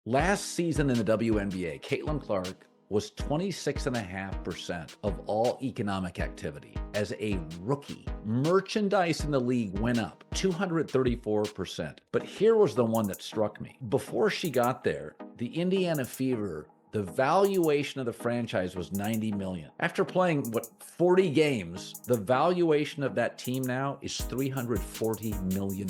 Last season in the WNBA, Caitlin Clark was 26.5% of all economic activity. As a rookie, merchandise in the league went up 234%. But here was the one that struck me. Before she got there, the Indiana Fever, the valuation of the franchise was $90 million. After playing, 40 games, the valuation of that team now is $340 million.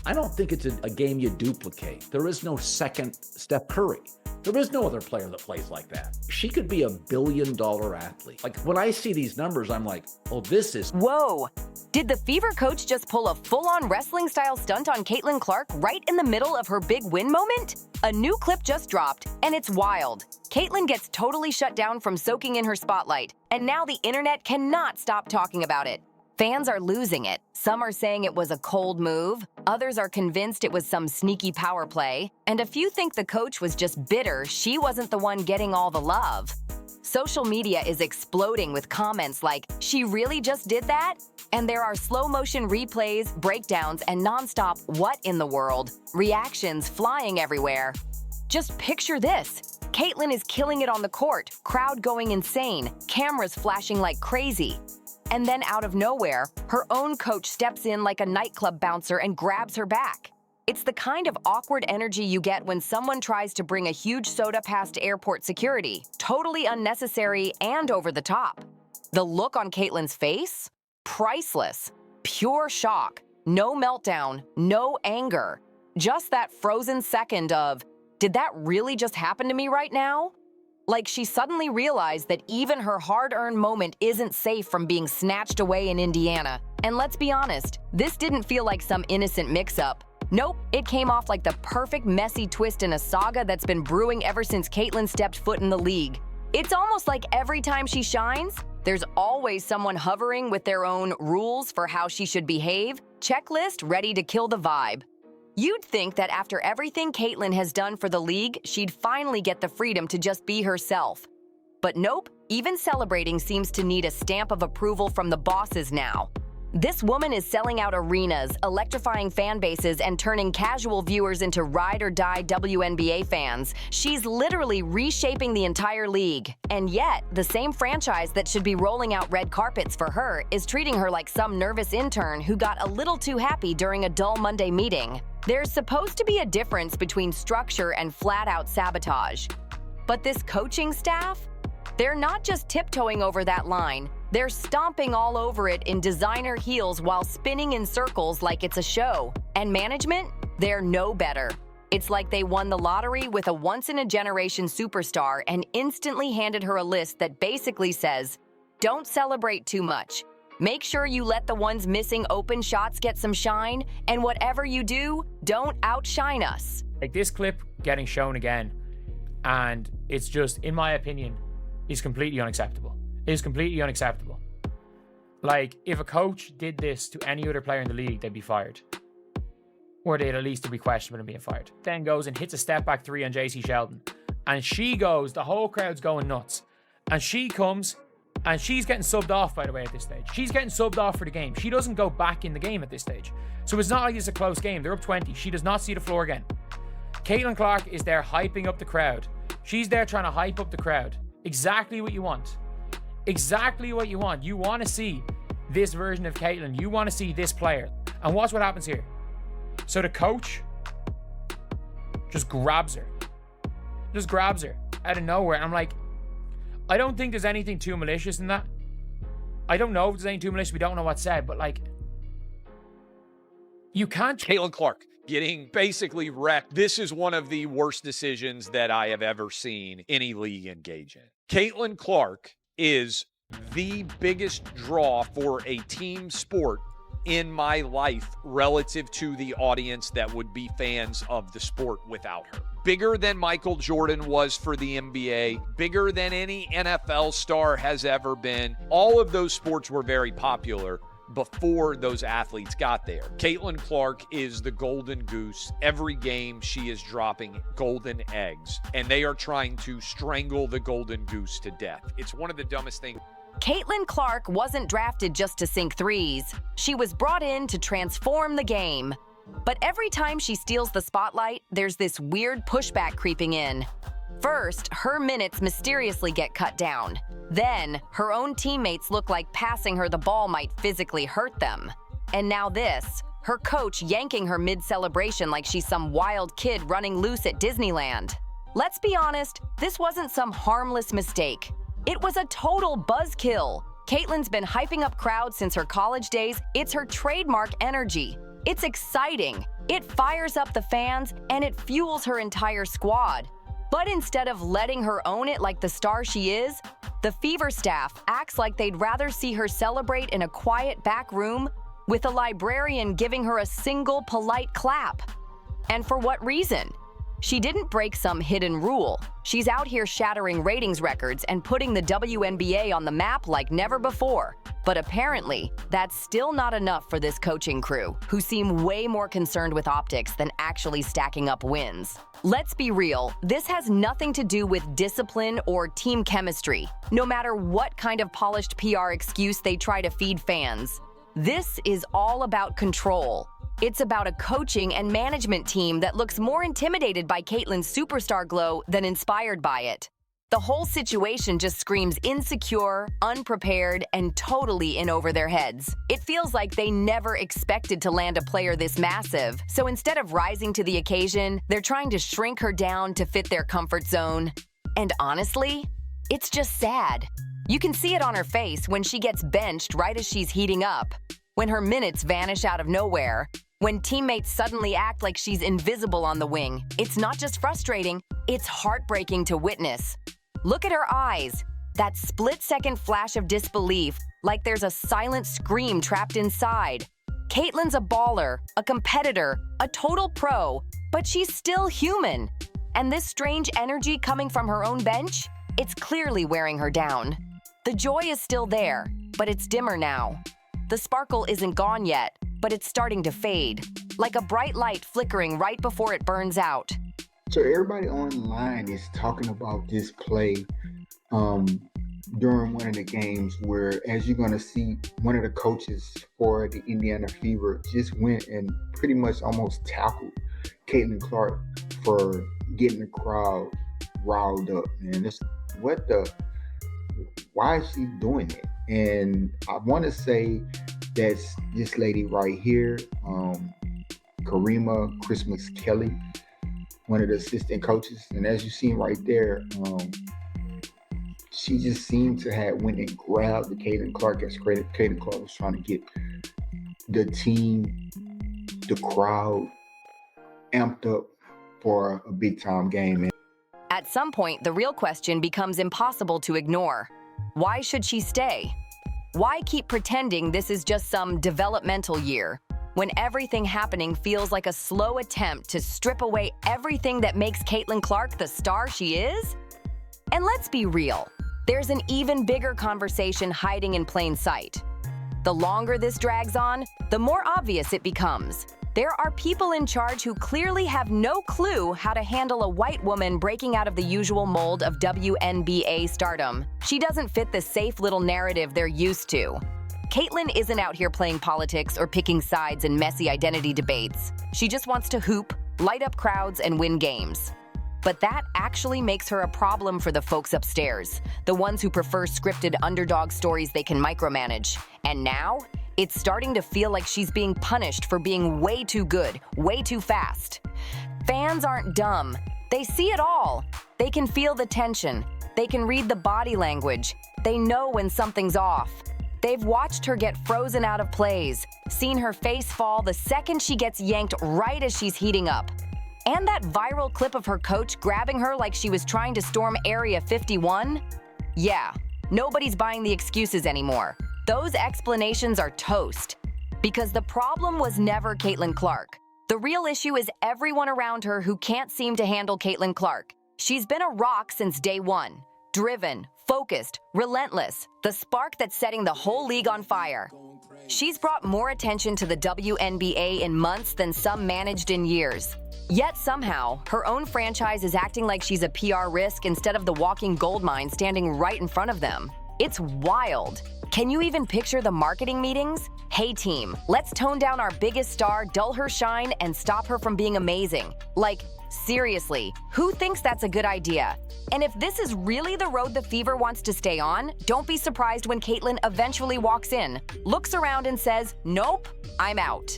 I don't think it's a game you duplicate. There is no second Steph Curry. There is no other player that plays like that. She could be $1 billion athlete. Like, when I see these numbers, I'm like, oh, this is... Whoa! Did the Fever coach just pull a full-on wrestling-style stunt on Caitlin Clark right in the middle of her big win moment? A new clip just dropped, and it's wild. Caitlin gets totally shut down from soaking in her spotlight, and now the internet cannot stop talking about it. Fans are losing it. Some are saying it was a cold move, others are convinced it was some sneaky power play, and a few think the coach was just bitter she wasn't the one getting all the love. Social media is exploding with comments like, "She really just did that?" And there are slow-motion replays, breakdowns, and non-stop "what in the world?" reactions flying everywhere. Just picture this. Caitlin is killing it on the court, crowd going insane, cameras flashing like crazy. And then out of nowhere, her own coach steps in like a nightclub bouncer and grabs her back. It's the kind of awkward energy you get when someone tries to bring a huge soda past airport security. Totally unnecessary and over the top. The look on Caitlin's face? Priceless. Pure shock. No meltdown. No anger. Just that frozen second of, did that really just happen to me right now? Like she suddenly realized that even her hard-earned moment isn't safe from being snatched away in Indiana. And let's be honest, this didn't feel like some innocent mix-up. Nope, it came off like the perfect messy twist in a saga that's been brewing ever since Caitlin stepped foot in the league. It's almost like every time she shines, there's always someone hovering with their own rules for how she should behave, checklist ready to kill the vibe. You'd think that after everything Caitlin has done for the league, she'd finally get the freedom to just be herself. But nope, even celebrating seems to need a stamp of approval from the bosses now. This woman is selling out arenas, electrifying fan bases, and turning casual viewers into ride-or-die WNBA fans. She's literally reshaping the entire league. And yet, the same franchise that should be rolling out red carpets for her is treating her like some nervous intern who got a little too happy during a dull Monday meeting. There's supposed to be a difference between structure and flat-out sabotage. But this coaching staff? They're not just tiptoeing over that line. They're stomping all over it in designer heels while spinning in circles like it's a show. And management? They're no better. It's like they won the lottery with a once-in-a-generation superstar and instantly handed her a list that basically says, don't celebrate too much. Make sure you let the ones missing open shots get some shine, and whatever you do, don't outshine us. Like this clip getting shown again, and it's just, in my opinion, is completely unacceptable. It is completely unacceptable. Like, if a coach did this to any other player in the league, they'd be fired. Or they'd at least be questionable and being fired. Then goes and hits a step back three on JC Sheldon. And she goes, the whole crowd's going nuts. And she comes, and she's getting subbed off, by the way, at this stage. She's getting subbed off for the game. She doesn't go back in the game at this stage. So it's not like it's a close game. They're up 20. She does not see the floor again. Caitlin Clark is there hyping up the crowd. She's there trying to hype up the crowd. Exactly what you want. Exactly what you want. You want to see this version of Caitlin. You want to see this player. And watch what happens here. So the coach just grabs her. Just grabs her out of nowhere. And I'm like, I don't think there's anything too malicious in that. I don't know if there's anything too malicious. We don't know what's said. But like, you can't... Caitlin Clark getting basically wrecked. This is one of the worst decisions that I have ever seen any league engage in. Caitlin Clark is the biggest draw for a team sport in my life relative to the audience that would be fans of the sport without her. Bigger than Michael Jordan was for the NBA, bigger than any NFL star has ever been. All of those sports were very popular before those athletes got there. Caitlin Clark is the golden goose. Every game she is dropping golden eggs, and they are trying to strangle the golden goose to death. It's one of the dumbest things. Caitlin Clark wasn't drafted just to sink threes. She was brought in to transform the game. But every time she steals the spotlight, there's this weird pushback creeping in. First, her minutes mysteriously get cut down. Then, her own teammates look like passing her the ball might physically hurt them. And now this, her coach yanking her mid-celebration like she's some wild kid running loose at Disneyland. Let's be honest, this wasn't some harmless mistake. It was a total buzzkill. Caitlyn's been hyping up crowds since her college days. It's her trademark energy. It's exciting. It fires up the fans, and it fuels her entire squad. But instead of letting her own it like the star she is, the Fever staff acts like they'd rather see her celebrate in a quiet back room with a librarian giving her a single polite clap. And for what reason? She didn't break some hidden rule. She's out here shattering ratings records and putting the WNBA on the map like never before. But apparently, that's still not enough for this coaching crew, who seem way more concerned with optics than actually stacking up wins. Let's be real, this has nothing to do with discipline or team chemistry, no matter what kind of polished PR excuse they try to feed fans. This is all about control. It's about a coaching and management team that looks more intimidated by Caitlyn's superstar glow than inspired by it. The whole situation just screams insecure, unprepared, and totally in over their heads. It feels like they never expected to land a player this massive, so instead of rising to the occasion, they're trying to shrink her down to fit their comfort zone. And honestly, it's just sad. You can see it on her face when she gets benched right as she's heating up, when her minutes vanish out of nowhere, when teammates suddenly act like she's invisible on the wing. It's not just frustrating, it's heartbreaking to witness. Look at her eyes, that split-second flash of disbelief, like there's a silent scream trapped inside. Caitlyn's a baller, a competitor, a total pro, but she's still human. And this strange energy coming from her own bench, it's clearly wearing her down. The joy is still there, but it's dimmer now. The sparkle isn't gone yet, but it's starting to fade, like a bright light flickering right before it burns out. So everybody online is talking about this play during one of the games where, as you're going to see, one of the coaches for the Indiana Fever just went and pretty much almost tackled Caitlin Clark for getting the crowd riled up. Man, why is she doing it? And I want to say that's this lady right here, Karima Christmas Kelly, one of the assistant coaches. And as you see right there, she just seemed to have went and grabbed the Caitlin Clark as Caitlin Clark was trying to get the team, the crowd amped up for a big time game. At some point, the real question becomes impossible to ignore. Why should she stay? Why keep pretending this is just some developmental year, when everything happening feels like a slow attempt to strip away everything that makes Caitlin Clark the star she is? And let's be real, there's an even bigger conversation hiding in plain sight. The longer this drags on, the more obvious it becomes. There are people in charge who clearly have no clue how to handle a white woman breaking out of the usual mold of WNBA stardom. She doesn't fit the safe little narrative they're used to. Caitlyn isn't out here playing politics or picking sides in messy identity debates. She just wants to hoop, light up crowds, and win games. But that actually makes her a problem for the folks upstairs, the ones who prefer scripted underdog stories they can micromanage. And now, it's starting to feel like she's being punished for being way too good, way too fast. Fans aren't dumb. They see it all. They can feel the tension. They can read the body language. They know when something's off. They've watched her get frozen out of plays, seen her face fall the second she gets yanked right as she's heating up. And that viral clip of her coach grabbing her like she was trying to storm Area 51? Yeah, nobody's buying the excuses anymore. Those explanations are toast. Because the problem was never Caitlin Clark. The real issue is everyone around her who can't seem to handle Caitlin Clark. She's been a rock since day one. Driven, focused, relentless, the spark that's setting the whole league on fire. She's brought more attention to the WNBA in months than some managed in years. Yet somehow, her own franchise is acting like she's a PR risk instead of the walking goldmine standing right in front of them. It's wild. Can you even picture the marketing meetings? Hey team, let's tone down our biggest star, dull her shine, and stop her from being amazing. Like, seriously, who thinks that's a good idea? And if this is really the road the Fever wants to stay on, don't be surprised when Caitlyn eventually walks in, looks around and says, nope, I'm out.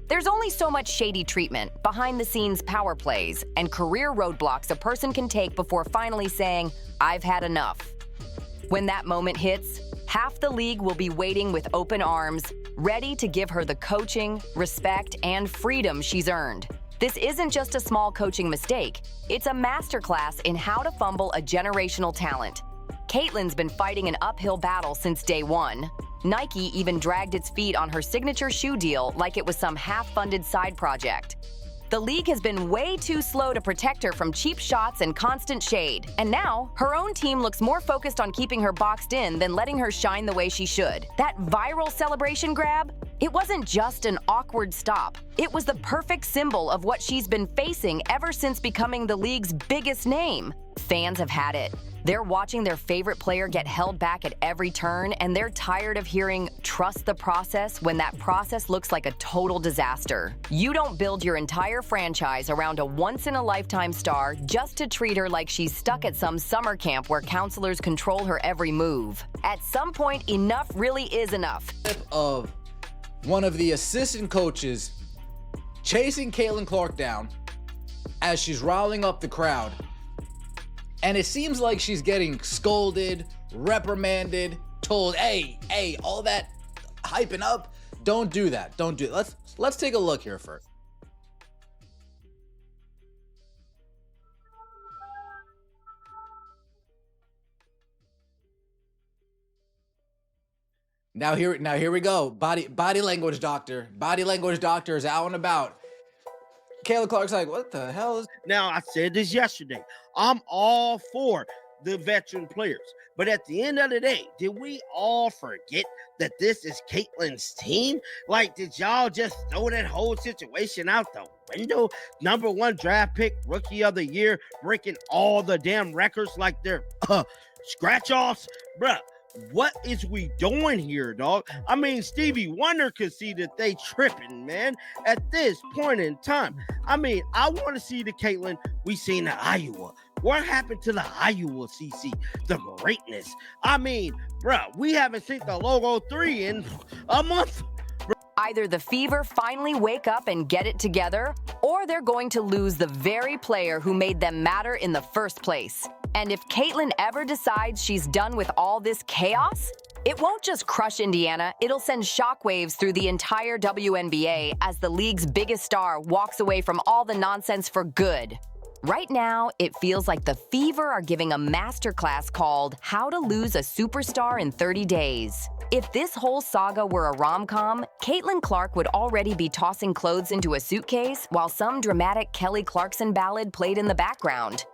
There's only so much shady treatment, behind-the-scenes power plays, and career roadblocks a person can take before finally saying, I've had enough. When that moment hits, half the league will be waiting with open arms, ready to give her the coaching, respect, and freedom she's earned. This isn't just a small coaching mistake. It's a masterclass in how to fumble a generational talent. Caitlyn's been fighting an uphill battle since day one. Nike even dragged its feet on her signature shoe deal like it was some half-funded side project. The league has been way too slow to protect her from cheap shots and constant shade. And now, her own team looks more focused on keeping her boxed in than letting her shine the way she should. That viral celebration grab? It wasn't just an awkward stop. It was the perfect symbol of what she's been facing ever since becoming the league's biggest name. Fans have had it. They're watching their favorite player get held back at every turn, and they're tired of hearing, trust the process, when that process looks like a total disaster. You don't build your entire franchise around a once-in-a-lifetime star just to treat her like she's stuck at some summer camp where counselors control her every move. At some point, enough really is enough. Of one of the assistant coaches chasing Caitlyn Clark down as she's riling up the crowd. And it seems like she's getting scolded, reprimanded, told, hey, all that hyping up, don't do that. Don't do it. Let's take a look here first. Now here we go. Body language doctor. Body language doctor is out and about. Caitlyn Clark's like, what the hell is... Now, I said this yesterday. I'm all for the veteran players. But at the end of the day, did we all forget that this is Caitlyn's team? Like, did y'all just throw that whole situation out the window? Number 1 draft pick, rookie of the year, breaking all the damn records like they're scratch-offs? Bruh. What is we doing here, dog? I mean, Stevie Wonder could see that they tripping, man, at this point in time. I mean, I want to see the Caitlyn we seen in Iowa. What happened to the Iowa CC? The greatness. I mean, bruh, we haven't seen the Logo 3 in a month. Either the Fever finally wake up and get it together, or they're going to lose the very player who made them matter in the first place. And if Caitlyn ever decides she's done with all this chaos, it won't just crush Indiana, it'll send shockwaves through the entire WNBA as the league's biggest star walks away from all the nonsense for good. Right now, it feels like the Fever are giving a masterclass called How to Lose a Superstar in 30 Days. If this whole saga were a rom-com, Caitlyn Clark would already be tossing clothes into a suitcase while some dramatic Kelly Clarkson ballad played in the background.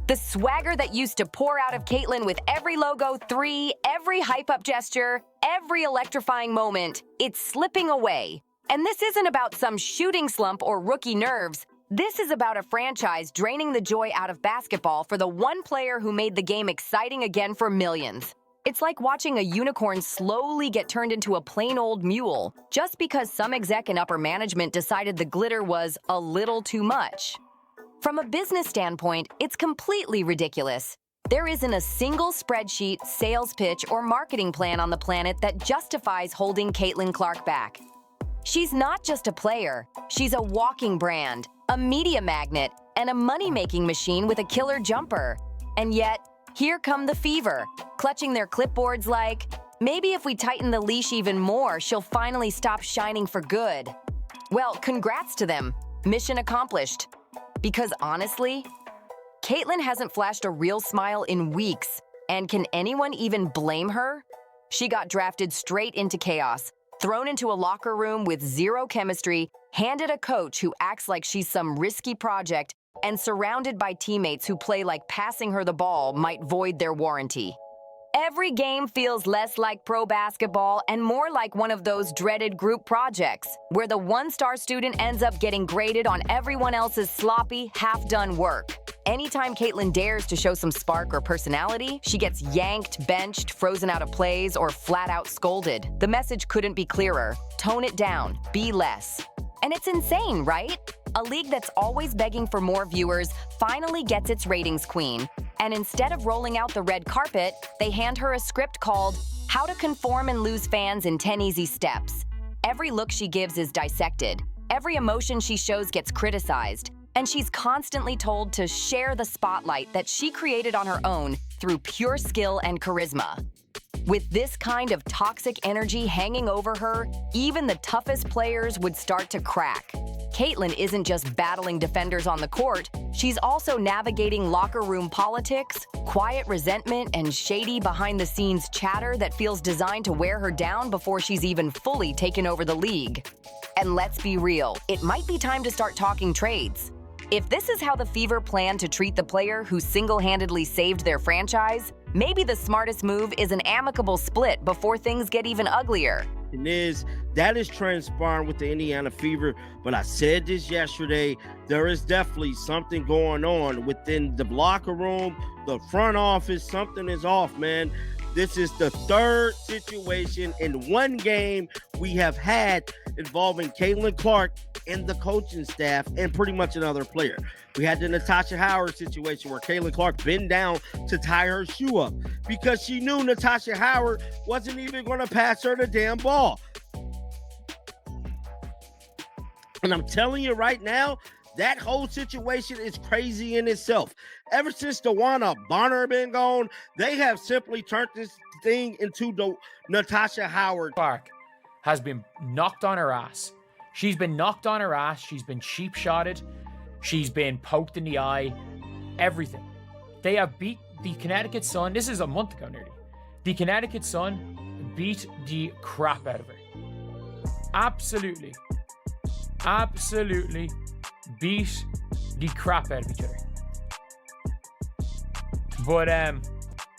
The swagger that used to pour out of Caitlyn with every Logo 3, every hype-up gesture, every electrifying moment, it's slipping away. And this isn't about some shooting slump or rookie nerves. This is about a franchise draining the joy out of basketball for the one player who made the game exciting again for millions. It's like watching a unicorn slowly get turned into a plain old mule, just because some exec in upper management decided the glitter was a little too much. From a business standpoint, it's completely ridiculous. There isn't a single spreadsheet, sales pitch, or marketing plan on the planet that justifies holding Caitlyn Clark back. She's not just a player, she's a walking brand, a media magnet, and a money-making machine with a killer jumper. And yet, here come the Fever, clutching their clipboards like, maybe if we tighten the leash even more, she'll finally stop shining for good. Well, congrats to them. Mission accomplished. Because honestly, Caitlyn hasn't flashed a real smile in weeks. And can anyone even blame her? She got drafted straight into chaos, thrown into a locker room with zero chemistry, handed a coach who acts like she's some risky project, and surrounded by teammates who play like passing her the ball might void their warranty. Every game feels less like pro basketball and more like one of those dreaded group projects, where the one-star student ends up getting graded on everyone else's sloppy, half-done work. anytime Caitlyn dares to show some spark or personality, she gets yanked, benched, frozen out of plays, or flat out scolded. The message couldn't be clearer. Tone it down. Be less. And it's insane, right? A league that's always begging for more viewers finally gets its ratings queen. And instead of rolling out the red carpet, they hand her a script called How to Conform and Lose Fans in 10 Easy Steps. Every look she gives is dissected. Every emotion she shows gets criticized. And she's constantly told to share the spotlight that she created on her own through pure skill and charisma. With this kind of toxic energy hanging over her, even the toughest players would start to crack. Caitlyn isn't just battling defenders on the court, she's also navigating locker room politics, quiet resentment, and shady behind-the-scenes chatter that feels designed to wear her down before she's even fully taken over the league. And let's be real, it might be time to start talking trades. If this is how the Fever plan to treat the player who single-handedly saved their franchise, maybe the smartest move is an amicable split before things get even uglier. That is transpiring with the Indiana Fever, but I said this yesterday, there is definitely something going on within the locker room, the front office. Something is off, man. This is the third situation in one game we have had involving Caitlyn Clark and the coaching staff and pretty much another player. We had the Natasha Howard situation where Caitlyn Clark bent down to tie her shoe up because she knew Natasha Howard wasn't even going to pass her the damn ball. And I'm telling you right now, that whole situation is crazy in itself. Ever since DeWanna Bonner been gone, they have simply turned this thing into the Natasha Howard. Clark has been knocked on her ass. She's been knocked on her ass. She's been cheap shotted. She's been poked in the eye. Everything. They have beat the Connecticut Sun. This is a month ago nearly. The Connecticut Sun beat the crap out of her. Absolutely beat the crap out of each other. But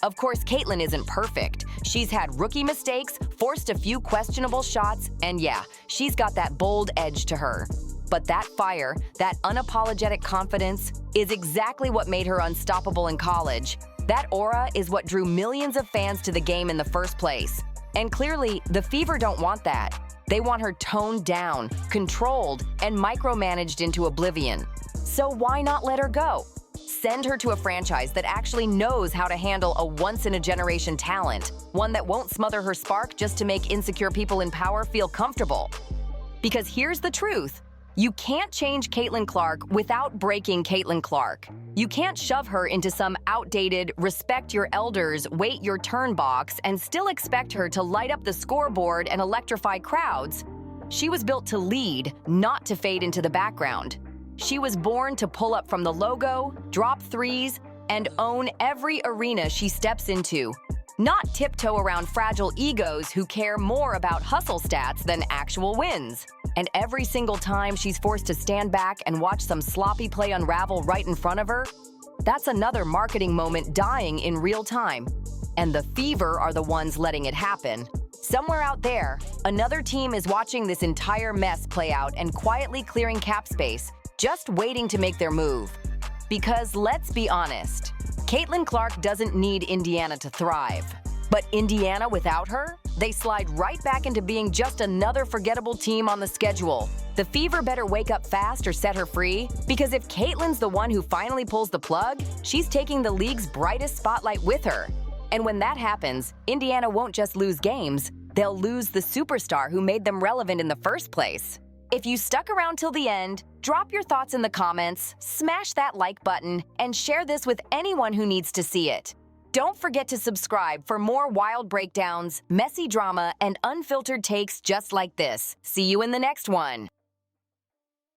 Of course, Caitlyn isn't perfect. She's had rookie mistakes, forced a few questionable shots, and yeah, she's got that bold edge to her. But that fire, that unapologetic confidence, is exactly what made her unstoppable in college. That aura is what drew millions of fans to the game in the first place. And clearly, the Fever don't want that. They want her toned down, controlled, and micromanaged into oblivion. So why not let her go? Send her to a franchise that actually knows how to handle a once-in-a-generation talent, one that won't smother her spark just to make insecure people in power feel comfortable. Because here's the truth. You can't change Caitlyn Clark without breaking Caitlyn Clark. You can't shove her into some outdated, respect your elders, wait your turn box, and still expect her to light up the scoreboard and electrify crowds. She was built to lead, not to fade into the background. She was born to pull up from the logo, drop threes, and own every arena she steps into. Not tiptoe around fragile egos who care more about hustle stats than actual wins. And every single time she's forced to stand back and watch some sloppy play unravel right in front of her, that's another marketing moment dying in real time. And the Fever are the ones letting it happen. Somewhere out there, another team is watching this entire mess play out and quietly clearing cap space, just waiting to make their move. Because let's be honest, Caitlyn Clark doesn't need Indiana to thrive. But Indiana without her? They slide right back into being just another forgettable team on the schedule. The Fever better wake up fast or set her free, because if Caitlyn's the one who finally pulls the plug, she's taking the league's brightest spotlight with her. And when that happens, Indiana won't just lose games, they'll lose the superstar who made them relevant in the first place. If you stuck around till the end, drop your thoughts in the comments, smash that like button, and share this with anyone who needs to see it. Don't forget to subscribe for more wild breakdowns, messy drama, and unfiltered takes just like this. See you in the next one.